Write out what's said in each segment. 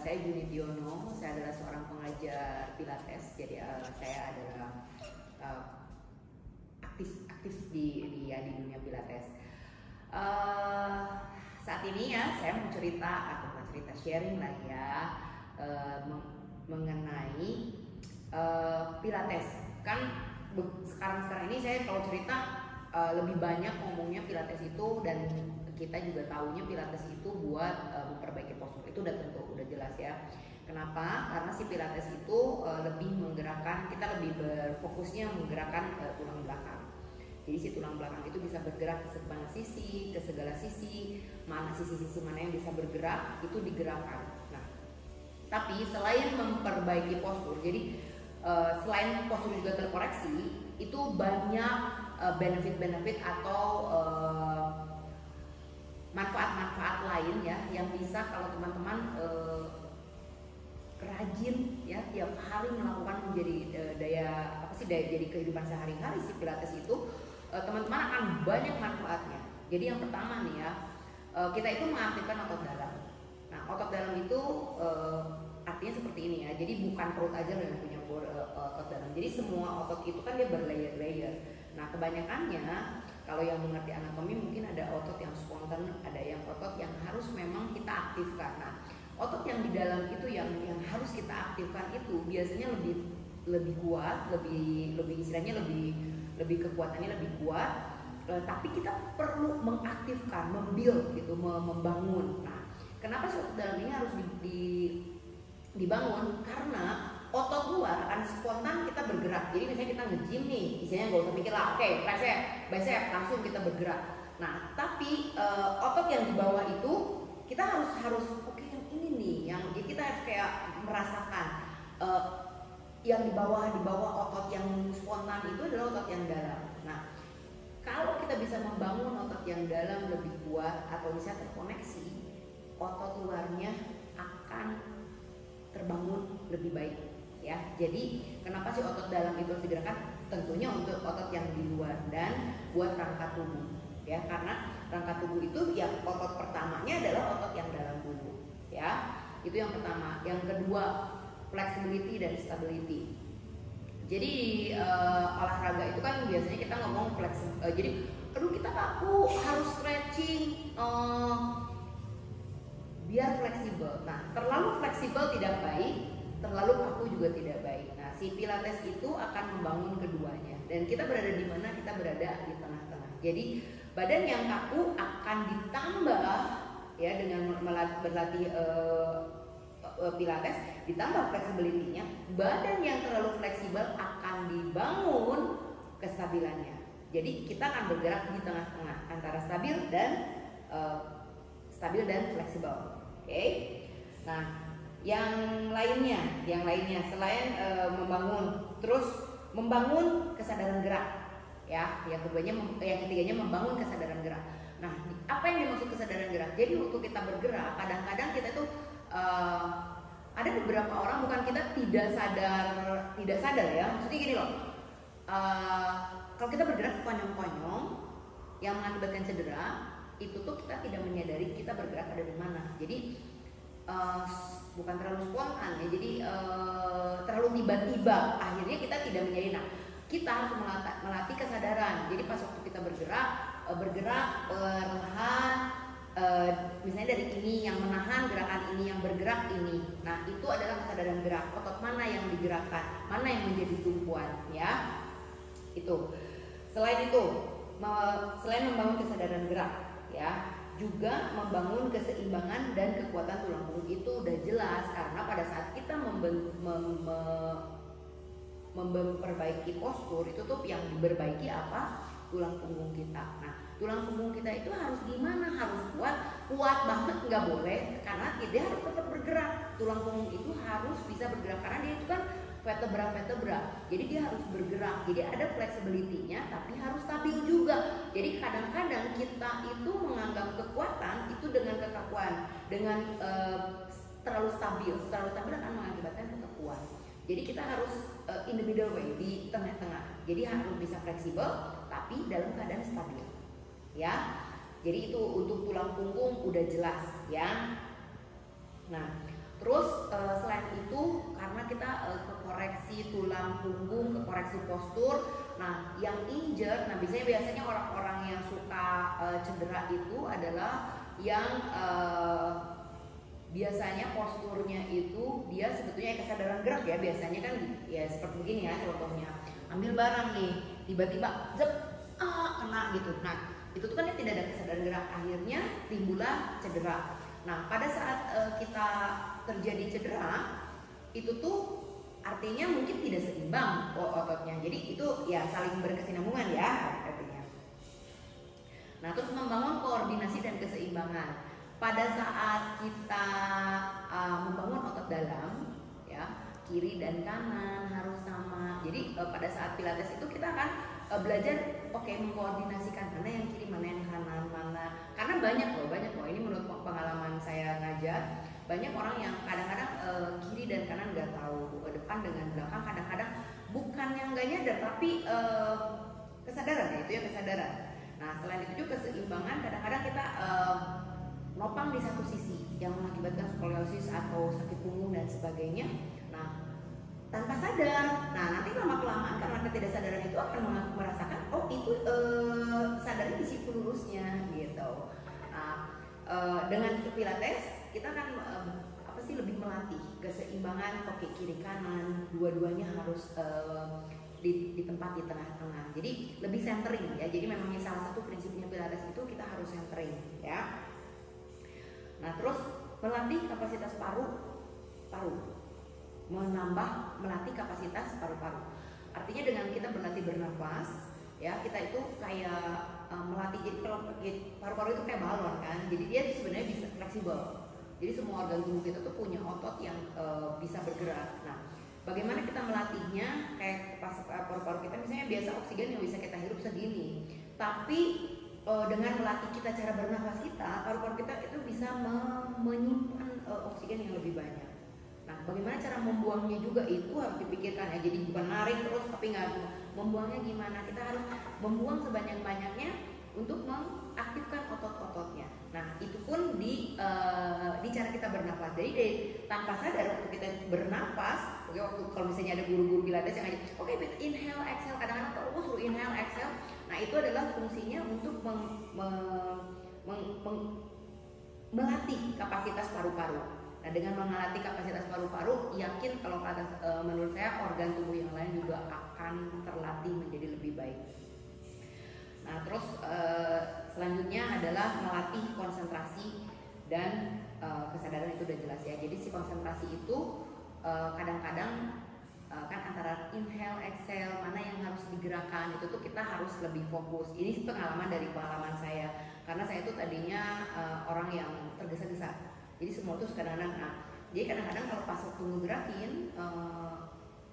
saya Junidiono, saya adalah seorang pengajar Pilates. Jadi saya adalah aktif di dunia Pilates. Saat ini ya saya mau cerita atau mau cerita sharing lah ya mengenai Pilates. Kan sekarang ini saya kalau cerita lebih banyak ngomongnya Pilates itu, dan kita juga tahunya Pilates itu buat memperbaiki postur. Itu udah tentu, udah jelas ya. Kenapa? Karena si Pilates itu lebih menggerakkan, kita lebih berfokusnya menggerakkan tulang belakang. Jadi si tulang belakang itu bisa bergerak ke segala sisi, mana sisi mana yang bisa bergerak itu digerakkan. Nah, tapi selain memperbaiki postur, jadi selain postur juga terkoreksi, itu banyak benefit atau manfaat-manfaat lain ya yang bisa kalau teman-teman rajin ya tiap hari melakukan menjadi jadi kehidupan sehari-hari si Pilates itu, teman-teman akan banyak manfaatnya. Jadi yang pertama nih ya, kita itu mengaktifkan otot dalam. Nah, otot dalam itu artinya seperti ini ya. Jadi bukan perut aja yang punya otot dalam. Jadi semua otot itu kan dia berlayer-layer. Nah, kebanyakannya kalau yang mengerti anatomi mungkin ada otot yang spontan, ada yang otot yang harus memang kita aktifkan. Nah, otot yang di dalam itu yang harus kita aktifkan itu biasanya lebih kuat, lebih istilahnya lebih kekuatannya lebih kuat. Tapi kita perlu mengaktifkan, membuild gitu, membangun. Nah, kenapa sih otot dalam ini harus dibangun? Karena otot luar akan spontan kita bergerak. Jadi misalnya kita nge-gym nih, misalnya nggak usah mikir lah, oke, bicep, langsung kita bergerak. Nah, tapi otot yang di bawah itu kita harus oke, yang ini nih, yang kita harus kayak merasakan yang di bawah otot yang spontan itu adalah otot yang dalam. Nah, kalau kita bisa membangun otot yang dalam lebih kuat atau bisa terkoneksi, otot luarnya akan terbangun lebih baik ya. Jadi kenapa sih otot dalam itu harus digerakkan? Tentunya untuk otot yang di luar dan buat rangka tubuh ya, karena rangka tubuh itu ya otot pertamanya adalah otot yang dalam dulu ya. Itu yang pertama. Yang kedua, flexibility dan stability. Jadi olahraga itu kan biasanya kita ngomong flexible, jadi aduh kita kaku harus stretching biar fleksibel. Nah, terlalu fleksibel tidak baik, terlalu kaku juga tidak baik. Nah, si Pilates itu akan membangun keduanya. Dan kita berada di mana? Kita berada di tengah-tengah. Jadi badan yang kaku akan ditambah ya dengan berlatih Pilates, ditambah fleksibilitasnya. Badan yang terlalu fleksibel akan dibangun kestabilannya. Jadi kita akan bergerak di tengah-tengah antara stabil dan fleksibel. Oke. Nah, yang lainnya selain membangun kesadaran gerak ya. Yang ketiganya membangun kesadaran gerak. Nah, apa yang dimaksud kesadaran gerak? Jadi waktu kita bergerak, kadang-kadang kita tuh ada beberapa orang, bukan kita tidak sadar ya. Maksudnya gini loh. Kalau kita bergerak konyong-konyong yang mengakibatkan cedera, itu tuh kita tidak menyadari kita bergerak ada di mana. Jadi bukan terlalu spontan ya. Jadi terlalu tiba-tiba. Akhirnya kita tidak menyadari. Nah, kita harus melatih kesadaran. Jadi pas waktu kita bergerak perlahan. Misalnya dari ini yang menahan gerakan ini, yang bergerak ini. Nah, itu adalah kesadaran gerak. Otot mana yang digerakkan, mana yang menjadi tumpuan ya. Itu. Selain membangun kesadaran gerak ya, juga membangun keseimbangan dan kekuatan tulang punggung. Itu udah jelas, karena pada saat kita memperbaiki postur itu tuh yang diperbaiki apa? Tulang punggung kita. Nah, tulang punggung kita itu harus gimana? Harus kuat banget, nggak boleh, karena dia harus tetap bergerak. Tulang punggung itu harus bisa bergerak karena dia itu kan vertebra. Jadi dia harus bergerak. Jadi ada fleksibilitinya, tapi harus stabil juga. Jadi kadang-kadang kita itu menganggap kekuatan itu dengan kekakuan, dengan terlalu stabil akan mengakibatkan kekakuan. Jadi kita harus in the middle way, di tengah-tengah. Jadi harus bisa fleksibel, tapi dalam keadaan stabil. Ya, jadi itu untuk tulang punggung udah jelas ya. Nah, Terus selain itu karena kita ke koreksi tulang punggung, ke koreksi postur. Nah, yang injured, nah biasanya orang-orang yang suka cedera itu adalah yang biasanya posturnya itu dia sebetulnya kesadaran gerak ya, biasanya kan ya seperti begini ya contohnya, ambil barang nih tiba-tiba zep kena gitu. Nah itu tuh kan dia tidak ada kesadaran gerak, akhirnya timbullah cedera. Nah pada saat kita terjadi cedera itu tuh artinya mungkin tidak seimbang ototnya, jadi itu ya saling berkesinambungan ya artinya. Nah terus membangun koordinasi dan keseimbangan. Pada saat kita membangun otot dalam ya, kiri dan kanan harus sama. Jadi pada saat pilates itu kita akan belajar mengkoordinasikan mana yang kiri, mana yang kanan, karena banyak loh ini menurut pengalaman saya ngajar, banyak orang yang kadang-kadang kiri dan kanan nggak tahu, depan dengan belakang kadang-kadang bukan yang nggak nyadar tapi kesadaran ya, itu ya kesadaran. Nah selain itu juga keseimbangan, kadang-kadang kita nopang di satu sisi yang mengakibatkan skoliosis atau sakit punggung dan sebagainya. Nah tanpa sadar, nah nanti lama-kelamaan karena ketidaksadaran itu akan merasakan itu sadarnya di situ lurusnya gitu. Nah dengan pilates kita akan lebih melatih keseimbangan, kiri kanan, dua-duanya harus di tempat di tengah-tengah. Jadi lebih centering ya. Jadi memang salah satu prinsipnya pilates itu kita harus centering ya. Nah terus melatih kapasitas melatih kapasitas paru-paru. Artinya dengan kita berlatih bernafas ya, kita itu kayak melatih, jadi kalau paru-paru itu kayak balon kan, jadi dia sebenarnya bisa fleksibel. Jadi semua organ tubuh kita tuh punya otot yang bisa bergerak. Nah bagaimana kita melatihnya? Kayak pas paru-paru kita misalnya biasa oksigen yang bisa kita hirup segini, tapi dengan melatih kita cara bernafas kita, paru-paru kita itu bisa menyimpan oksigen yang lebih banyak. Nah, bagaimana cara membuangnya juga itu harus dipikirkan ya. Jadi bukan narik terus tapi nggak membuangnya gimana. Kita harus membuang sebanyak-banyaknya untuk mengaktifkan otot-ototnya. Nah, itu pun di cara kita bernafas. Jadi tanpa sadar waktu kita bernafas, waktu kalau misalnya ada guru-guru pilates yang ngajak, inhale, exhale, kadang-kadang terus suruh inhale, exhale. Nah, itu adalah fungsinya untuk melatih kapasitas paru-paru. Nah dengan melatih kapasitas paru-paru, yakin kalau menurut saya organ tubuh yang lain juga akan terlatih menjadi lebih baik. Nah terus selanjutnya adalah melatih konsentrasi dan kesadaran, itu udah jelas ya. Jadi si konsentrasi itu kadang-kadang kan antara inhale, exhale, mana yang harus digerakkan, itu tuh kita harus lebih fokus. Ini pengalaman dari pengalaman saya, karena saya tuh tadinya orang yang tergesa-gesa. Jadi semua tuh kadang-kadang, jadi kadang-kadang kalau pas waktu ngegerakin,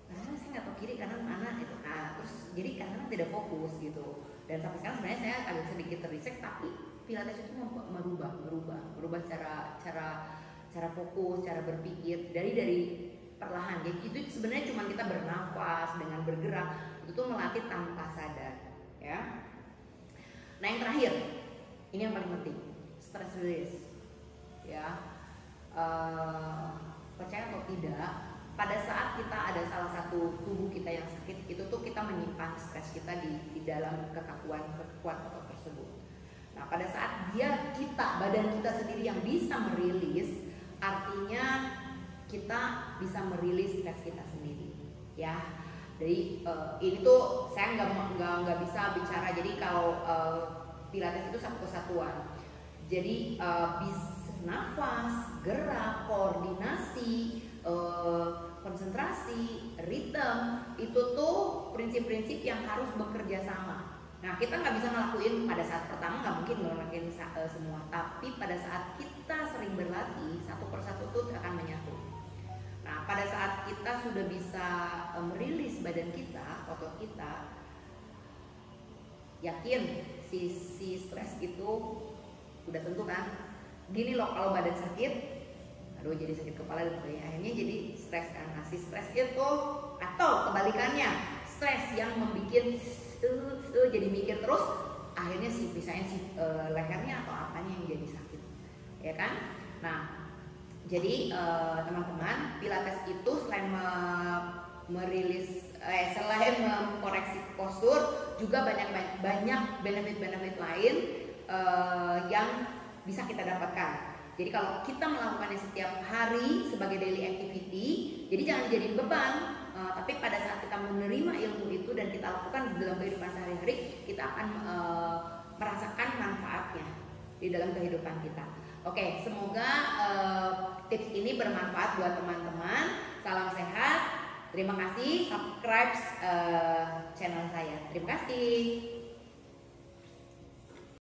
kadang-kadang saya nggak tahu kiri kanan mana itu. Nah terus jadi kadang-kadang tidak fokus gitu. Dan sampai sekarang sebenarnya saya agak sedikit terdistract, tapi pilates itu merubah cara fokus, cara berpikir dari perlahan. Jadi itu sebenarnya cuma kita bernafas dengan bergerak, itu tuh melatih tanpa sadar ya. Nah yang terakhir, ini yang paling penting, stress release ya. Percaya atau tidak, pada saat kita ada salah satu tubuh kita yang sakit, itu tuh kita menyimpan stres kita di dalam kekakuan otot tersebut. Nah pada saat badan kita sendiri yang bisa merilis, artinya kita bisa merilis stres kita sendiri ya. Jadi ini tuh saya nggak bisa bicara. Jadi kalau pilates itu satu kesatuan. Jadi bisa nafas, gerak, koordinasi, konsentrasi, ritme, itu tuh prinsip-prinsip yang harus bekerja sama. Nah kita nggak bisa ngelakuin pada saat pertama, nggak mungkin ngelakuin semua, tapi pada saat kita sering berlatih, satu persatu tuh akan menyatu. Nah pada saat kita sudah bisa merilis badan kita, otot kita, yakin si stres itu udah tentu kan. Gini loh, kalau badan sakit, aduh jadi sakit kepala dan sebagainya, akhirnya jadi stres kan. Nah si stres itu, atau kebalikannya, stres yang membuat jadi mikir terus, akhirnya misalnya lehernya atau apanya yang jadi sakit, ya kan? Nah Jadi teman-teman, Pilates itu selain selain mengkoreksi postur, juga banyak benefit-benefit lain yang bisa kita dapatkan. Jadi kalau kita melakukannya setiap hari sebagai daily activity, jadi jangan dijadiin beban, tapi pada saat kita menerima ilmu itu dan kita lakukan di dalam kehidupan sehari-hari, kita akan merasakan manfaatnya di dalam kehidupan kita. Oke, semoga tips ini bermanfaat buat teman-teman. Salam sehat. Terima kasih. Subscribe channel saya. Terima kasih.